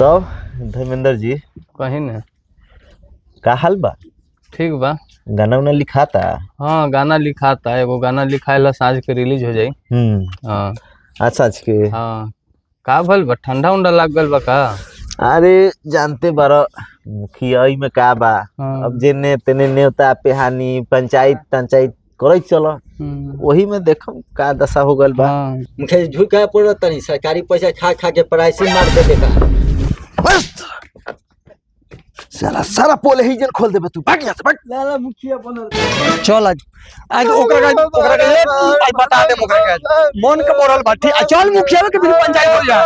तब धर्मेंद्र जी कहीं ना का हाल बा? ठीक बा। गाना उना लिखाता? हाँ गाना लिखाता है, एगो गाना लिखाएला साँझ के रिलीज हो जाई। हाँ अच्छा आज के हाँ। का भल बा, ठंडा उंडा लाग गल बा का? अरे जानते बारा मुखिया में का बा। हाँ। अब जेने तेने नेवता पेहानी पंचायत पंचायत करे चलो वही में देखम का दशा हो गल बा। हाँ। मुखे झुका पड़ो तनी सरकारी पैसा खा खा के प्राइसिंग मार देबे का। बस साला सारा पोल ही जन खोल देबे तू। भाग यहाँ से भाग। लाला मुखिया बनल चल आज आज ओकरा के आज बता दे ओकरा के आज मन के मोरल बाठी चल मुखिया के फिर पंचायत हो जा।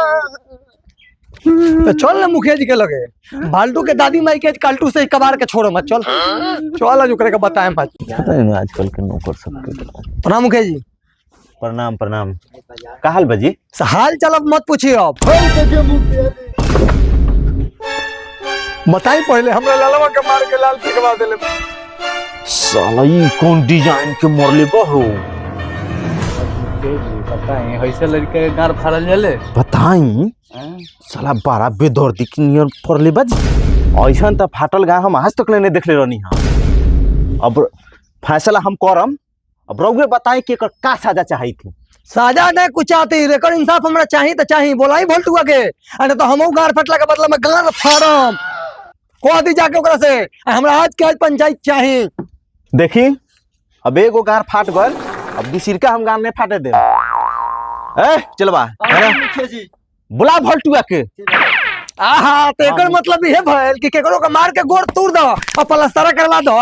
तो चल ना मुखिया जी के लगे बाल्टू के दादी माई के काल्टू से कबार के छोड़ो मत। चल चल आज ओकरा के बताएं बात। पता नहीं आजकल के नौकर सबके। प्रणाम मुखिया जी। प्रणाम प्रणाम। का हाल बाजी? हाल चाल अब मत पूछिए अब बताई पहले हमरा लालवा के मार के लाल फेंकवा देले। साला ई कौन डिजाइन के मोरले बहो? बताएं ऐसे लड़के के गार फाड़ल जले। बताई साला बड़ा बेदर्दी की नियर फरले बाजी। ऐसा त फाटल गाय हम आज तक नहीं देखले रहनी हां। अब फैसला हम करम। अब रउए बताई कि एकर का सजा चाही थी। साजा नहीं कुछ आती रेकर इंसाफ हमरा चाहिए तो चाहिए बोलाई भोल्टुआ के अरे तो हमहू गार फटला के बदला में गार फाड़म को दी जाके ओकरा से हमरा आज के आज पंचायत चाहिए। देखी अब एगो गार फाट गल अब दूसरका हम गार नहीं फाटे दे। ए चलबा मुखिया जी बुला भोल्टुआ के। आहा तो एकर मतलब ये भइल कि केकरो के मार के गोड़ तोड़ दो और प्लास्टर करवा दो।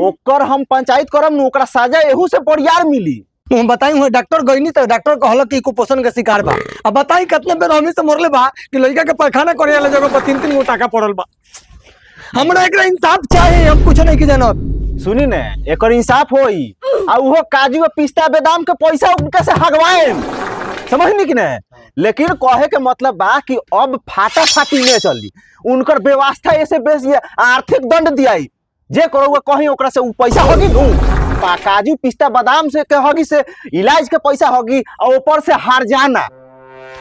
ओकर हम पंचायत करम न ओकरा सजा एहू से बढ़ियार मिली। तुम बताई हुए डॉक्टर गईनी तो डॉक्टर कहल कि कुपोषण के शिकार बा। अब बताई कितने बेर हमनी से मरले बा कि लड़का के पैखाना करे वाला जगह पर 3-3 गो टाका पड़ल बा। हमरा एकरा इंसाफ चाहिए हम कुछ नहीं की जानत। सुनी ने एकर इंसाफ होई आ उहो काजू और पिस्ता बादाम के पैसा उनका से हगवाए समझनी कि नहीं। लेकिन कहे के मतलब बा कि अब फाटा फाटी नहीं चली उनकर व्यवस्था ऐसे बेसी आर्थिक दंड दियाई जे करो कहीं ओकरा से उ पैसा होगी दू काजू पिस्ता बादाम से के होगी से इलाज के पैसा होगी और ऊपर से हार जाना।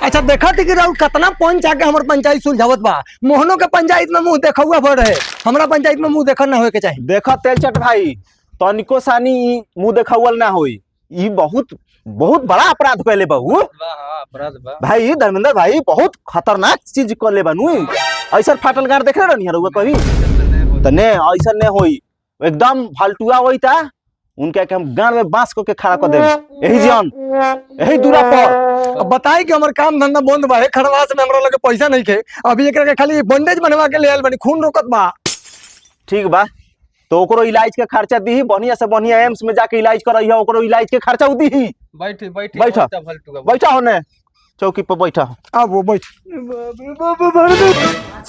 अच्छा देखा थी कि राहुल कितना पंच आके हमारे पंचायत सुलझावत बा। मोहनो के पंचायत में मुंह देखा भर रहे हमरा पंचायत में मुंह देखा ना होए के चाहिए। देखा तेलचट भाई तनिको सानी मुंह देखावल ना होई ई बहुत बहुत बड़ा अपराध कैले बहू। अपराध बा भाई धर्मेंद्र भाई बहुत खतरनाक चीज कर ले बनू। ऐसा फाटल गार देख रहे रहुआ कभी तने ऐसा नहीं होई एकदम फालतुआ होई था उनके के हम गान में बांस को के खड़ा कर दे यही जान यही दूरा पर। अब बताई कि हमर काम धंधा बंद बा है खड़वास में हमरा लगे पैसा नहीं के अभी एकरा के खाली बंडेज बनवा के ले आइल बनी खून रोकत बा। ठीक बा तो ओकरो इलाज के खर्चा दी बढ़िया से बढ़िया एम्स में जाके इलाज करई है ओकरो इलाज के खर्चा दी। बैठी बैठी बैठा बैठा होने चौकी पर बैठा। अब वो बैठ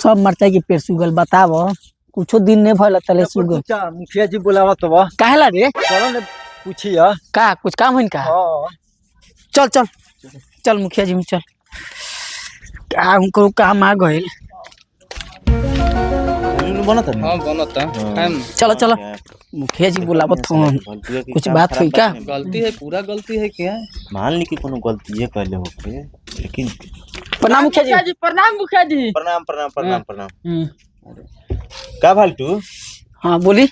सब मरचाई के पेड़ सुगल बताव कुछो दिन नहीं भइल तले सुगल मुखिया जी बुलावत बा काहेला रे चलो ने पूछिया का कुछ काम होइन का। हां चल चल चल मुखिया जी में चल का उनको काम आ गइल। बनत हाँ बनता खाएम। चलो चलो मुखिया जी बुलावत हो कुछ बात हुई का। गलती है पूरा गलती है क्या? मान ली कि कोनो गलती ये कहले होके लेकिन प्रणाम मुखिया जी। प्रणाम मुखिया जी। प्रणाम प्रणाम प्रणाम प्रणाम। का भालटू हाँ बोली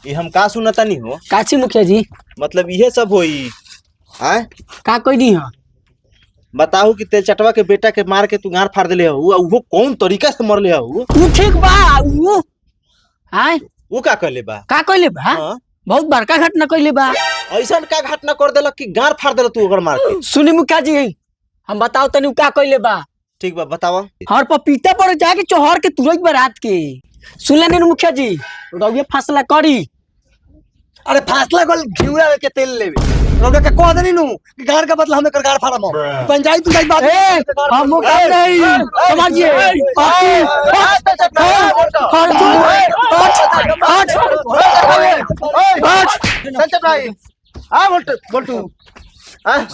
ये हम का सुनता नहीं हो काची मुखिया जी मतलब ये सब होई आय का कोई नहीं है बताऊ कि तेल चटवा के बेटा के मार के तू गार फाड़ देले हो वो कौन तरीका से मरले हो? उ ठीक बा उ आय वो का कहले बा का कइले बा हां बहुत बड़का घटना कइले बा। ऐसा का घटना कर देलक कि गार फाड़ देल तू ओकर मार के? सुनी मुखिया जी हम बताओ तनी उ का कइले बा। ठीक बा बतावा। हर पपीता पर जाके चोहर के तुरंत बारात के सुनले नहीं मुखिया जी रउए फैसला करी। अरे फासला गोल घिउरा के तेल लेवे रोड के कह देनी नु कि गार का बदला हमें कर गार फाड़म पंचायत की बात हम काम नहीं समझिए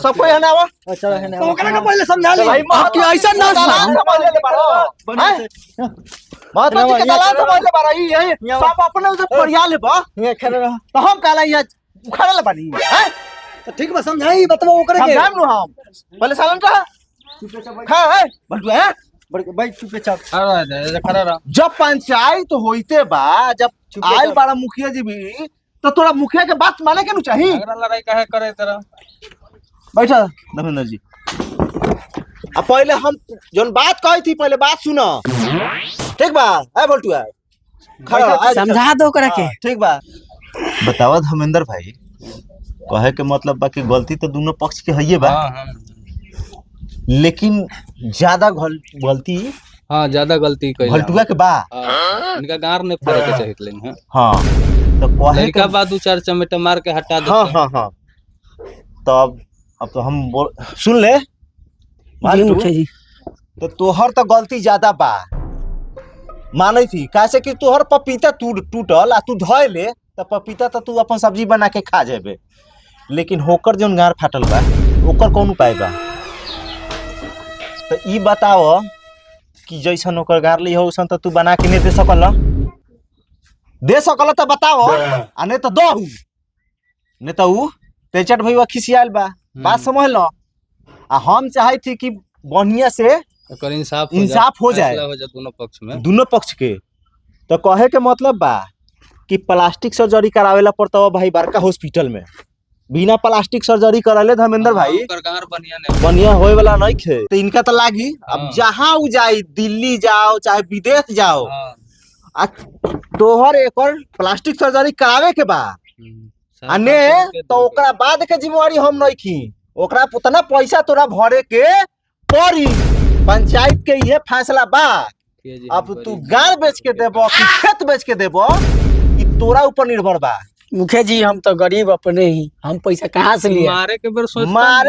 सब कोई है ना वो अच्छा है ना ओकरा के पहले समझा ले आपकी ऐसा ना समझ ले बारो बात के दलाल समझ ले बारो ये सब अपने उसे परिया ले बा ये खड़े रह तो हम काला ये उखाड़ ले बानी हैं तो ठीक बा समझाई बताओ ओकरे के हम हम पहले सालन का हां है बटुआ है भाई चुपचाप खड़ा रह। जब पंचायत होइते बा, जब आयल बड़ा मुखिया जी भी, तो तोरा मुखिया के बात माने के नु चाही। लड़ाई काहे करे तेरा? बैठा धर्मेंद्र जी। अब पहले हम जोन बात कही थी, पहले बात सुनो, ठीक बा? है बोलटुआ, खड़ा समझा दो करा के। ठीक बा। बतावा धर्मेंद्र भाई, कहे के मतलब बा कि गलती तो दोनों पक्ष के हइये बा, लेकिन ज्यादा गलती हाँ ज्यादा गलती कइला भलटुआ के बा। इनका गार ने फोड़े के चाहिए लेकिन हाँ तो कहे लड़का बा दो चार चमेटा मार के हटा दे। हाँ हाँ हाँ तो अब तो हम सुन ले जी मुखिया जी। तो तोहर तो गलती ज्यादा बा, माने थी कैसे कि तोहर पपीता टूटल आ तू धोए ले तो पपीता तो तू अपन सब्जी बना के खा जेबे, लेकिन होकर जोन गार फाटल बा ओकर कौन उपाय बा? तो ई बताओ कि जैसन ओकर गार ली हो वैसन तो तू बना के नहीं दे सकल? दे सकल तो बताओ, आ नहीं तो दहू, नहीं तो ऊ तेचट भैया खिसियाल बा, बात समझ लो। आ हम चाहे थी कि बढ़िया से अगर इंसाफ हो जाए दोनों पक्ष में, दोनों पक्ष के। तो कहे के मतलब बा कि प्लास्टिक सर्जरी करावेला पड़ता हो भाई बड़का हॉस्पिटल में, बिना प्लास्टिक सर्जरी कराले धर्मेंद्र भाई बढ़िया होए वाला नहीं थे। तो इनका तो लागी अब जहाँ उ जाई, दिल्ली जाओ चाहे विदेश जाओ, आ तोहर एक प्लास्टिक सर्जरी करावे के बा, अने तो ओकरा बाद के जिम्मेवारी हम नहीं खी, ओकरा उतना पैसा तोरा भरे के पड़ी। पंचायत के ये फैसला बा। अब तू गार बेच के देबो कि खेत बेच के देबो, ई तोरा ऊपर निर्भर बा। मुखिया जी हम तो गरीब अपने ही, हम पैसा कहाँ से लिए? मारे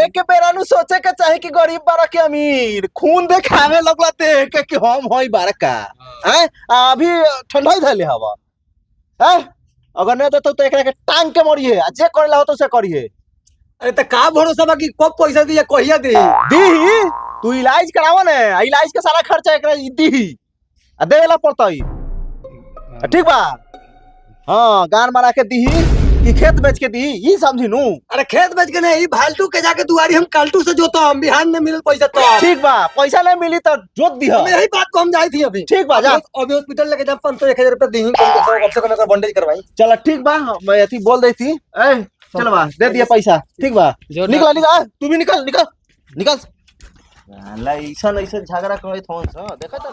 के बेरा नु सोचे के चाहे कि गरीब बारा के अमीर, खून देखावे लगला ते कि हम होई बड़का हैं। अभी ठंडाई धले हवा हैं, अगर नहीं देतो तो एकरा के टांग के मरिए, जे करेला हो तो से करिए। अरे तो का भरोसा बा कि कब पैसा दिया कहिया दे दी तू इलाज करावा ने, इलाज के सारा खर्चा एकरा दी आ देवेला पड़तई, ठीक बा? हाँ गान मारा के दी कि खेत बेच के दी, ई समझी नू। अरे खेत बेच के नहीं, भालतू के जाके दुआरी हम काल्टू से जोता, हम बिहान में मिलल पैसा तो ठीक बा, पैसा नहीं मिली तो जोत दी है। यही बात को हम जाई थी अभी। ठीक बा, जा अभी हॉस्पिटल लेके जा 500-1000 रुपया दी, कम से कम बंडेज करवाई। चलो ठीक बा, मैं अथी बोल दी थी। चलो बा दे दिया पैसा, ठीक बा? निकल निकल, तू भी निकल निकल निकल। ऐसा झगड़ा करे देखा था।